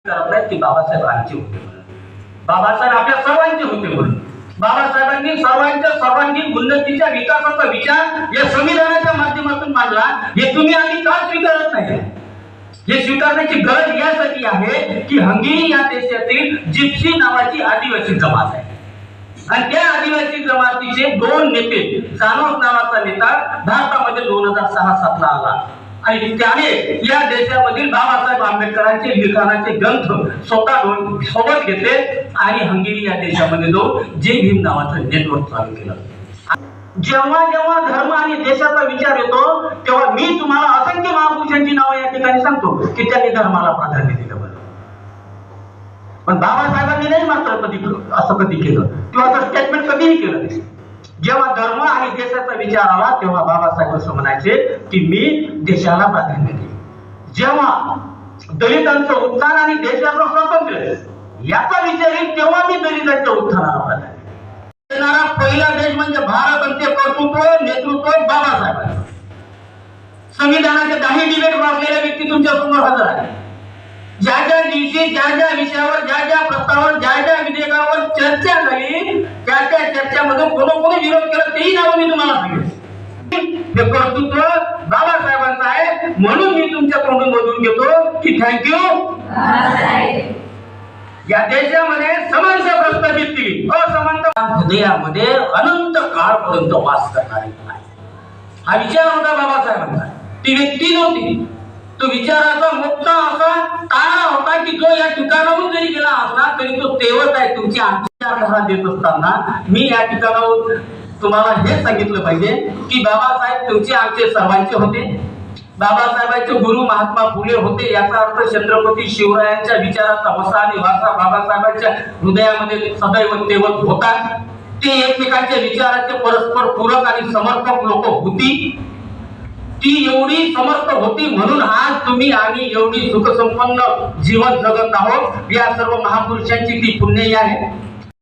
करत आहेत की बाबासाहेब आमचे होते म्हणून, बाबासाहेब आपल्या सर्वांचे होते म्हणून. बाबासाहेबांनी सर्वांच्या सर्वांगीण उन्नतीच्या विकासाचा विचार या संविधानाच्या माध्यमातून मांडला. हे तुम्ही आम्ही का स्वीकारत नाही? हे स्वीकारण्याची गरज यासाठी आहे की हंगेरी या देशातील जिप्सी नावाची आदिवासी जमात आहे आणि त्या आदिवासी जमातीचे दोन नेते, जानोस नावाचा नेता भारतामध्ये 2006-07 ला आला आणि त्याने या देशामधील बाबासाहेब आंबेडकरांचे लिखाणाचे ग्रंथ स्वतः सोबत घेतले आणि हंगेरी या देशामध्ये जो जय भीम नावाचं नेटवर्क चालू केलं. जेव्हा जेव्हा धर्म आणि देशाचा विचार येतो तेव्हा मी तुम्हाला असंख्य महापुरुषांची नावं या ठिकाणी सांगतो की त्यांनी धर्माला प्राधान्य दिलं. पण बाबासाहेबांनी नाही मात्र कधी असं कधी केलं किंवा असं स्टेटमेंट कधीही केलं. जेव्हा धर्म आणि देशाचा विचार आला तेव्हा बाबासाहेब असं म्हणायचे की मी देशाला प्राधान्य देईन. जेव्हा दलितांचं उत्थान आणि देशाचं स्वातंत्र्य याचा विचार येईल तेव्हा मी दलितांच्या उत्थानाला प्राधान्य देणारा पहिला देश म्हणजे भारत आणि ते कर्तृत्व नेतृत्व बाबासाहेबांचं. संविधानाचे 10 डिबेट वाचलेल्या व्यक्ती तुमच्या समोर हजर आहे. ज्या ज्या दिवशी ज्या ज्या विषयावर ज्या ज्या प्रस्तावावर ज्या ज्या विधेयकावर चर्चा झाली त्या त्या चर्चामध्ये कोणी विरोध केला तेही नाव मी तुम्हाला सांगितलं. हे कर्तृत्व बाबासाहेबांचं आहे म्हणून मी तुमच्या तोंडून बोलून घेतो की थँक्यू. या देशामध्ये समानता प्रस्थापित केली, असमानता हृदयामध्ये अनंत काळपर्यंत वास करणारी आहे. हा विचार होता बाबासाहेबांचा, ती व्यक्ती नव्हती. तो विचाराचा मोठा असा काळा होता की जो या ठिकाणाहून जरी गेला असला तरी तो तेवत आहे. तुमची विचारधारा देत असताना मी या ठिकाणावर तुम्हाला हे सांगितलं पाहिजे की बाबासाहेब तुमचे आमचे सर्वांचे होते. बाबासाहेबांचे गुरु महात्मा फुले होते. याचा अर्थ छत्रपती शिवरायांच्या विचाराचा वसा आणि वारसा बाबासाहेबांच्या हृदयामध्ये सदैव तेवत होता. ते एकमेकांच्या विचाराचे परस्पर पूरक आणि समर्पक लोक होती. ती एवढी समर्थ होती म्हणून आज तुम्ही आम्ही एवढी सुखसंपन्न जीवन जगत आहोत. या सर्व महापुरुषांची ती पुण्यही आहे.